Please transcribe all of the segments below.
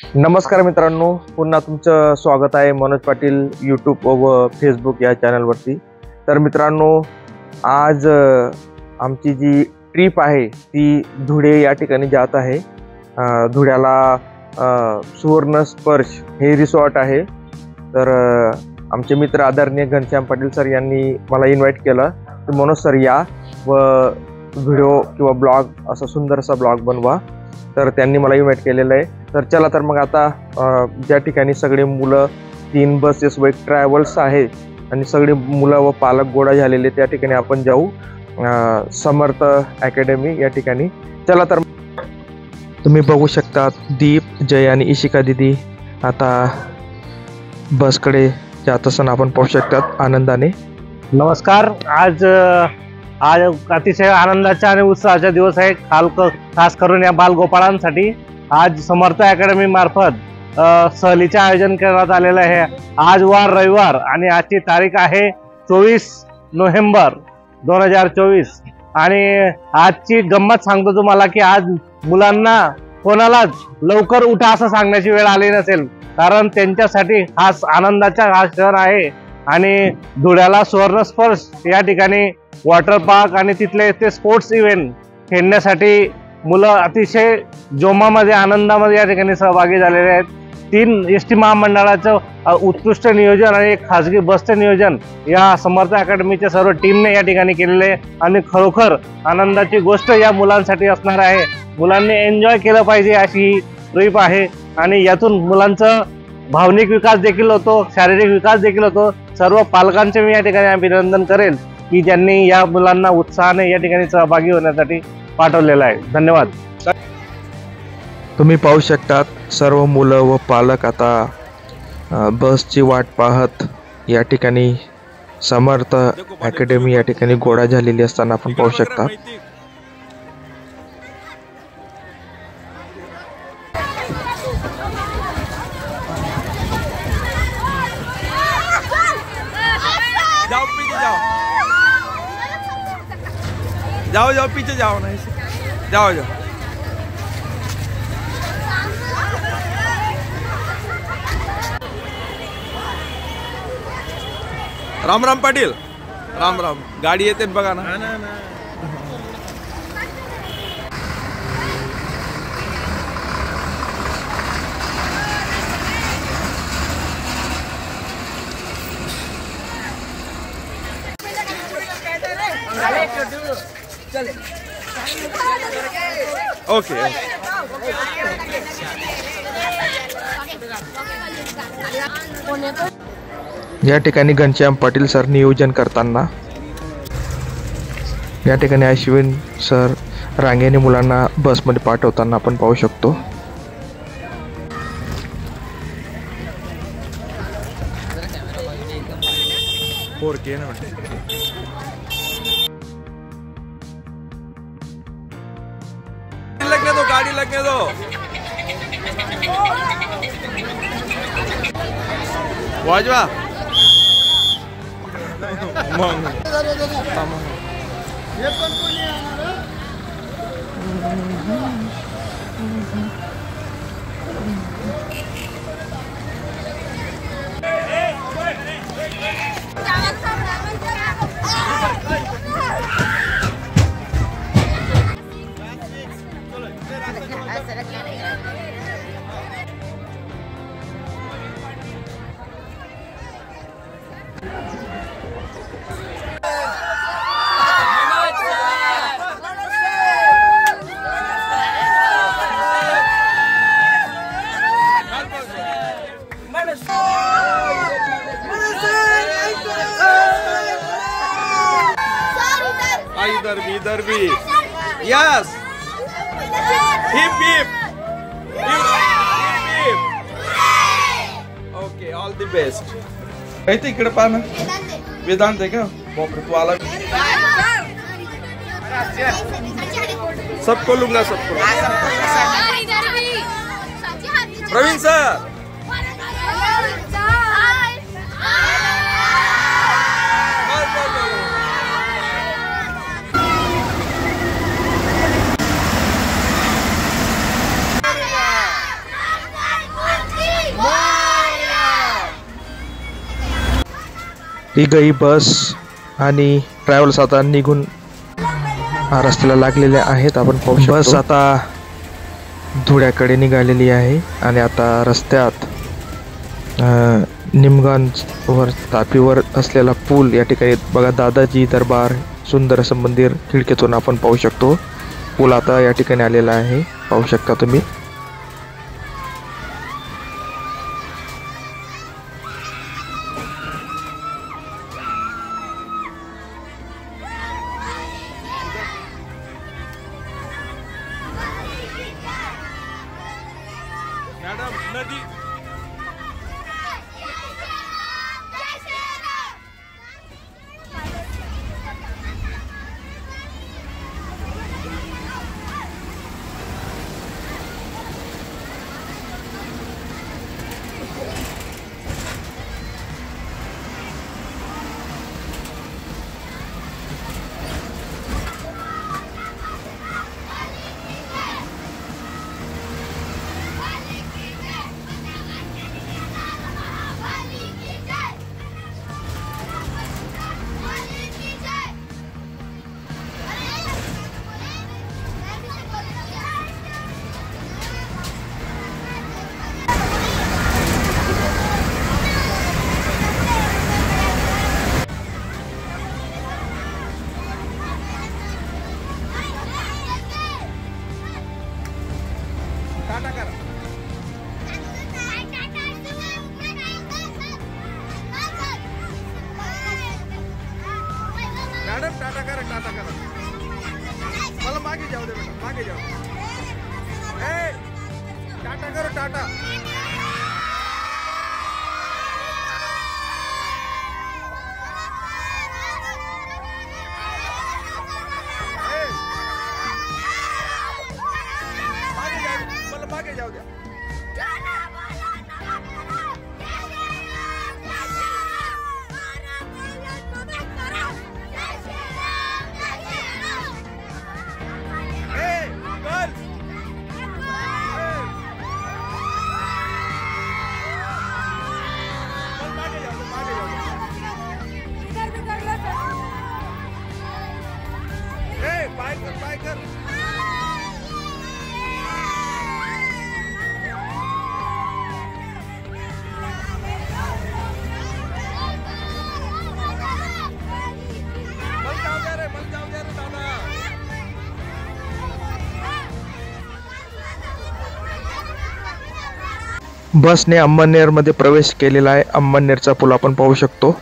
नमस्कार मित्रांनो, पुन्हा तुमचं स्वागत आहे मनोज पाटील यूट्यूब व फेसबुक या चॅनलवरती। तर मित्रांनो, आज आमची जी ट्रिप आहे ती धुळे या ठिकाणी जात आहे। धुळ्याला सुवर्ण स्पर्श हे रिसॉर्ट आहे। तर आमचे मित्र आदरणीय घनश्याम पाटील सर यांनी मला इन्व्हाइट केलं की मनोज सर या व व्हिडिओ किंवा ब्लॉग असा सुंदरसा ब्लॉग बनवा। तर त्यांनी मला इन्व्हाइट केलेलं आहे। तर चला तर मग आता ज्या ठिकाणी सगळे मुलं 3 बसेस व एक ट्रॅव्हल्स आहे आणि सगळे मुलं व पालक गोळा झालेले त्या ठिकाणी आपण जाऊ, समर्थ अकॅडमी या ठिकाणी। चला तर तुम्ही बघू शकता दीप, जय आणि इशिका दीदी आता बसकडे जात असताना आपण पाहू शकतात आनंदाने। नमस्कार। आज अतिशय आनंदाचा आणि उत्साहाचा दिवस आहे, खास करून या बालगोपाळांसाठी। आज समर्थ अकॅडमी मार्फत सहलीचे आयोजन करण्यात आलेलं आहे। आज वार रविवार आणि आजची तारीख आहे 24 नोव्हेंबर 2024 आणि आजची गंमत सांगतो तुम्हाला की आज मुलांना कोणालाच लवकर उठा असं सांगण्याची वेळ आली नसेल, कारण त्यांच्यासाठी खास आनंदाचा हा क्षण आहे। आणि धुळ्याला सुवर्ण स्पर्श या ठिकाणी वॉटर पार्क आणि तिथले ते स्पोर्ट्स इव्हेंट खेळण्यासाठी मुलं अतिशय जोमामध्ये आनंदामध्ये या ठिकाणी सहभागी झालेले आहेत। 3 एसटी महामंडळाचं उत्कृष्ट नियोजन आणि एक खासगी बसचं नियोजन या समर्थ अकॅडमीच्या सर्व टीमने या ठिकाणी केलेले आहे आणि खरोखर आनंदाची गोष्ट या मुलांसाठी असणार आहे। मुलांनी एन्जॉय केलं पाहिजे अशी ही ट्रिप आहे आणि यातून मुलांचं भावनिक विकास देखील होतो, शारीरिक विकास देखील होतो। सर्व पालकांचे मी या ठिकाणी अभिनंदन करेल की ज्यांनी या मुलांना उत्साहाने या ठिकाणी सहभागी होण्यासाठी पाठवलेला आहे। धन्यवाद। तुम्ही पाहू शकतात सर्व मुलं व पालक आता बसची वाट पाहत या ठिकाणी समर्थ अकॅडमी या ठिकाणी गोळा झालेली असताना आपण पाहू शकता। जाओ पीछे जाओ, जाओ जाओ पीछे जाओ, नहीं जाओ जाओ। राम राम पाटील, राम राम। गाडी येते बघा ना। ओके या ठिकाणी घनश्याम पाटील सर नियोजन करताना या ठिकाणी अश्विन सर रांगेने मुलांना बसमध्ये पाठवताना आपण पाहू शकतो। लगने दो, गाड़ी लगने दो। वाजवा इधर भी yes. Heap heap okay, all the best. काही इकडे पहा ना, वेदांत आहे का? बापरे, तू आला। सबको लूंगा, सबको। प्रवीण सर तिघही बस आणि ट्रॅव्हल्स आता निघून रस्त्याला लागलेले आहेत. आपण पाहू शकतो बस आता धुळ्याकडे निघालेली आहे आणि आता रस्त्यात निमगंजवर तापीवर असलेला पूल या ठिकाणी बघा, दादाजी दरबार सुंदर असं मंदिर खिडकीतून आपण पाहू शकतो. पूल आता या ठिकाणी आलेला आहे, पाहू शकता तुम्ही. मॅडम नदी टाटा करा. मॅडम टाटा करा, टाटा करा. मला मागे जाऊ दे बेटा, मागे जाऊ दे. ए टाटा करो, टाटा. मागे जाऊ द्या. बाय कर, बाय कर. बसने अंमळनेरमध्ये प्रवेश केलेला आहे. अंमळनेरचा पूल आपण पाहू शकतो.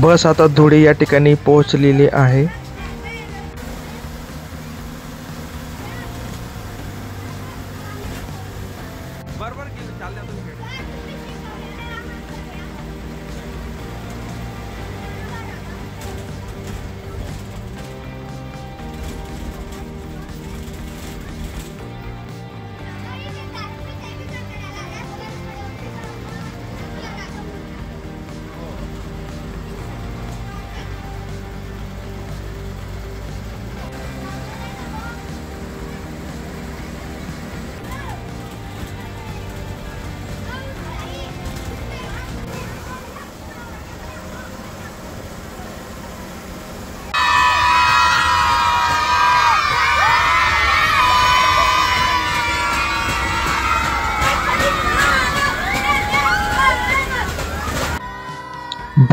बस आता धुळे या ठिकाणी पोहोचलेली आहे. बरोबर गेलं, चालल्या तुम्ही.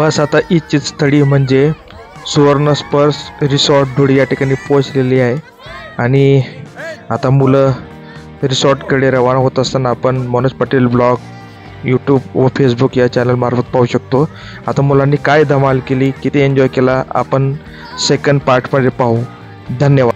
बस आता इच्छित स्थळी म्हणजे सुवर्ण स्पर्श रिसॉर्ट धुळे या ठिकाणी पोहोचलेली आहे आणि आता मुलं रिसॉर्टकडे रवाना होत असताना आपण मनोज पाटील ब्लॉग यूट्यूब व फेसबुक या चॅनलमार्फत पाहू शकतो. आता मुलांनी काय धमाल केली, किती एन्जॉय केला आपण सेकंड पार्टमध्ये पाहू. धन्यवाद.